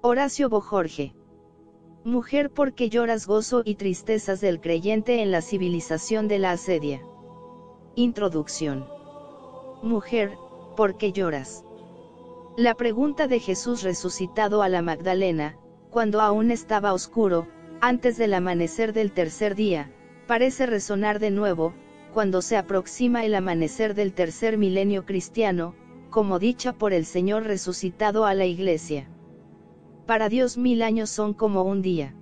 Horacio Bojorge. Mujer, ¿por qué lloras? Gozo y tristezas del creyente en la civilización de la asedia. Introducción. Mujer, ¿por qué lloras? La pregunta de Jesús resucitado a la Magdalena, cuando aún estaba oscuro, antes del amanecer del tercer día, parece resonar de nuevo, cuando se aproxima el amanecer del tercer milenio cristiano, como dicha por el Señor resucitado a la Iglesia. Para Dios 1000 años son como un día.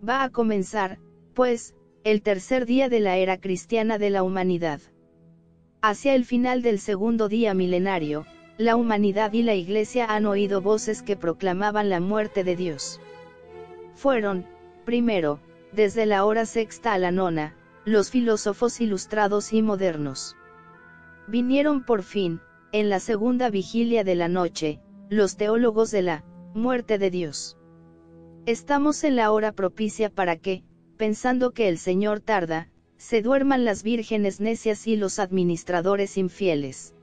Va a comenzar, pues, el tercer día de la era cristiana de la humanidad. Hacia el final del segundo día milenario, la humanidad y la Iglesia han oído voces que proclamaban la muerte de Dios. Fueron, primero, desde la hora sexta a la nona, los filósofos ilustrados y modernos. Vinieron por fin, en la segunda vigilia de la noche, los teólogos de la muerte de Dios. Estamos en la hora propicia para que, pensando que el Señor tarda, se duerman las vírgenes necias y los administradores infieles.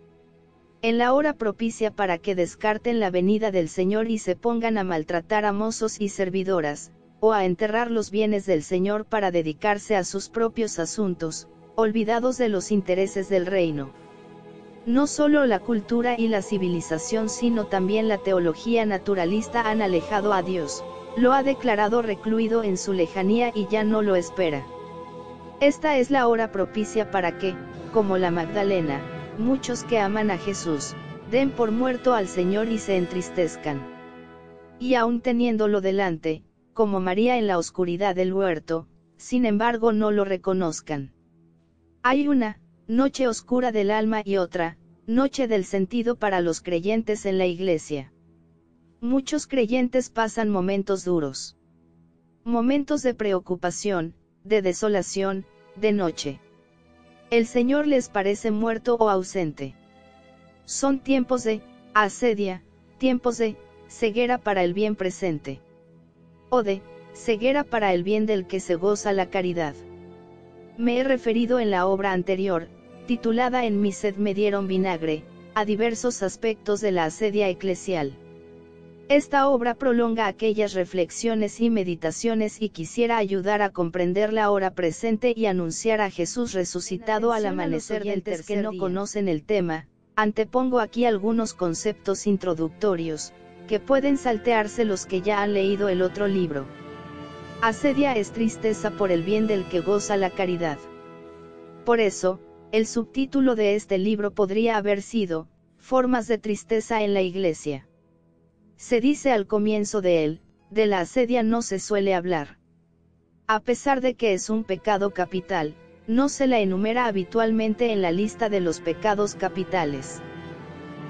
En la hora propicia para que descarten la venida del Señor y se pongan a maltratar a mozos y servidoras, o a enterrar los bienes del Señor para dedicarse a sus propios asuntos, olvidados de los intereses del reino. No solo la cultura y la civilización sino también la teología naturalista han alejado a Dios, lo ha declarado recluido en su lejanía y ya no lo espera. Esta es la hora propicia para que, como la Magdalena, muchos que aman a Jesús, den por muerto al Señor y se entristezcan. Y aun teniéndolo delante, como María en la oscuridad del huerto, sin embargo no lo reconozcan. Hay una noche oscura del alma y otra noche del sentido para los creyentes en la Iglesia. Muchos creyentes pasan momentos duros. Momentos de preocupación, de desolación, de noche. El Señor les parece muerto o ausente. Son tiempos de asedia, tiempos de ceguera para el bien presente. O de ceguera para el bien del que se goza la caridad. Me he referido en la obra anterior, titulada En mi sed me dieron vinagre, a diversos aspectos de la asedia eclesial. Esta obra prolonga aquellas reflexiones y meditaciones y quisiera ayudar a comprender la hora presente y anunciar a Jesús resucitado al amanecer del tercer día. Que no conocen el tema, antepongo aquí algunos conceptos introductorios, que pueden saltearse los que ya han leído el otro libro. Asedia es tristeza por el bien del que goza la caridad. Por eso, el subtítulo de este libro podría haber sido, Formas de tristeza en la Iglesia. Se dice al comienzo de él, de la asedia no se suele hablar. A pesar de que es un pecado capital, no se la enumera habitualmente en la lista de los pecados capitales.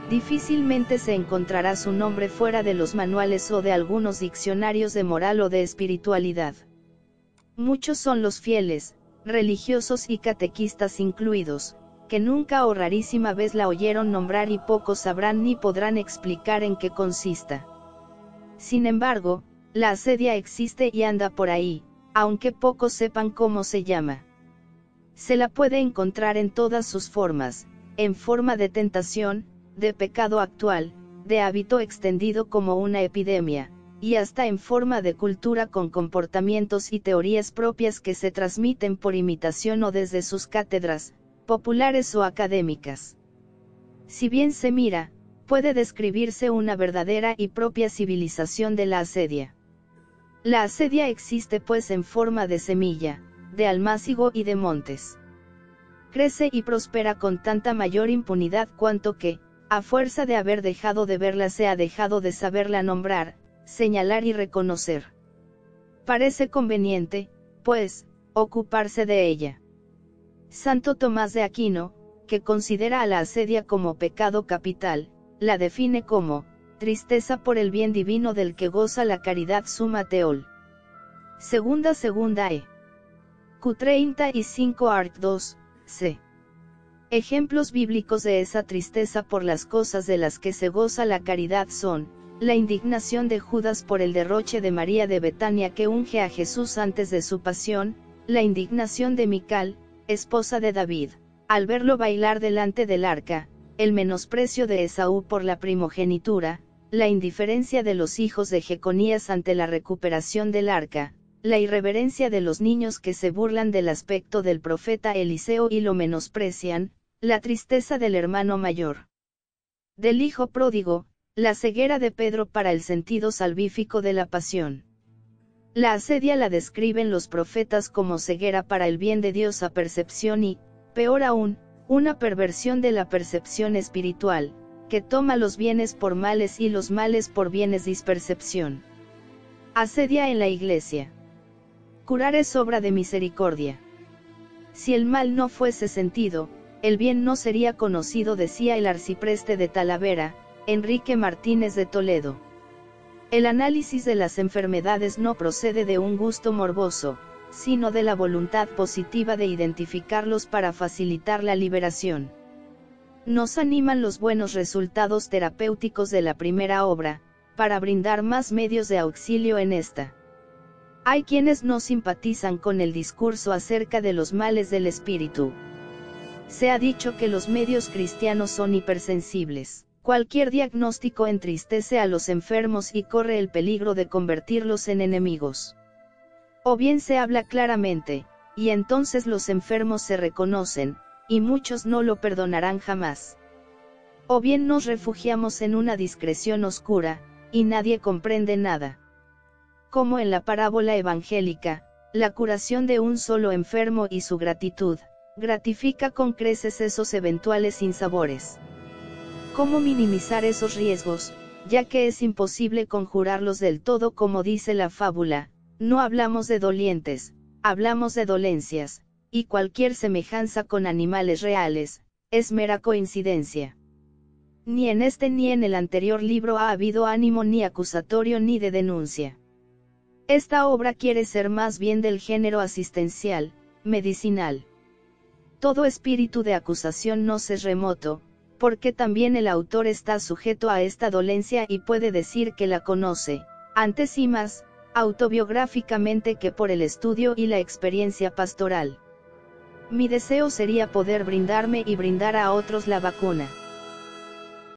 Difícilmente se encontrará su nombre fuera de los manuales o de algunos diccionarios de moral o de espiritualidad. Muchos son los fieles, religiosos y catequistas incluidos, que nunca o rarísima vez la oyeron nombrar y pocos sabrán ni podrán explicar en qué consista. Sin embargo, la asedia existe y anda por ahí, aunque pocos sepan cómo se llama. Se la puede encontrar en todas sus formas, en forma de tentación, de pecado actual, de hábito extendido como una epidemia, y hasta en forma de cultura con comportamientos y teorías propias que se transmiten por imitación o desde sus cátedras, populares o académicas. Si bien se mira, puede describirse una verdadera y propia civilización de la asedia. La asedia existe pues en forma de semilla, de almácigo y de montes. Crece y prospera con tanta mayor impunidad cuanto que, a fuerza de haber dejado de verla se ha dejado de saberla nombrar, señalar y reconocer. Parece conveniente, pues, ocuparse de ella. Santo Tomás de Aquino, que considera a la asedia como pecado capital, la define como tristeza por el bien divino del que goza la caridad summa teol. Segunda E. Q35 art 2, c. Ejemplos bíblicos de esa tristeza por las cosas de las que se goza la caridad son, la indignación de Judas por el derroche de María de Betania que unge a Jesús antes de su pasión, la indignación de Mical, esposa de David, al verlo bailar delante del arca, el menosprecio de Esaú por la primogenitura, la indiferencia de los hijos de Jeconías ante la recuperación del arca, la irreverencia de los niños que se burlan del aspecto del profeta Eliseo y lo menosprecian, la tristeza del hermano mayor del hijo pródigo, la ceguera de Pedro para el sentido salvífico de la pasión. La asedia la describen los profetas como ceguera para el bien de Dios a percepción y, peor aún, una perversión de la percepción espiritual, que toma los bienes por males y los males por bienes dispercepción. Asedia en la iglesia. Curar es obra de misericordia. Si el mal no fuese sentido, el bien no sería conocido, decía el arcipreste de Talavera, Enrique Martínez de Toledo. El análisis de las enfermedades no procede de un gusto morboso, sino de la voluntad positiva de identificarlos para facilitar la liberación. Nos animan los buenos resultados terapéuticos de la primera obra, para brindar más medios de auxilio en esta. Hay quienes no simpatizan con el discurso acerca de los males del espíritu. Se ha dicho que los medios cristianos son hipersensibles. Cualquier diagnóstico entristece a los enfermos y corre el peligro de convertirlos en enemigos. O bien se habla claramente, y entonces los enfermos se reconocen, y muchos no lo perdonarán jamás. O bien nos refugiamos en una discreción oscura, y nadie comprende nada. Como en la parábola evangélica, la curación de un solo enfermo y su gratitud, gratifica con creces esos eventuales sinsabores. ¿Cómo minimizar esos riesgos, ya que es imposible conjurarlos del todo como dice la fábula? No hablamos de dolientes, hablamos de dolencias, y cualquier semejanza con animales reales, es mera coincidencia. Ni en este ni en el anterior libro ha habido ánimo ni acusatorio ni de denuncia. Esta obra quiere ser más bien del género asistencial, medicinal. Todo espíritu de acusación nos es remoto, porque también el autor está sujeto a esta dolencia y puede decir que la conoce, antes y más, autobiográficamente que por el estudio y la experiencia pastoral. Mi deseo sería poder brindarme y brindar a otros la vacuna.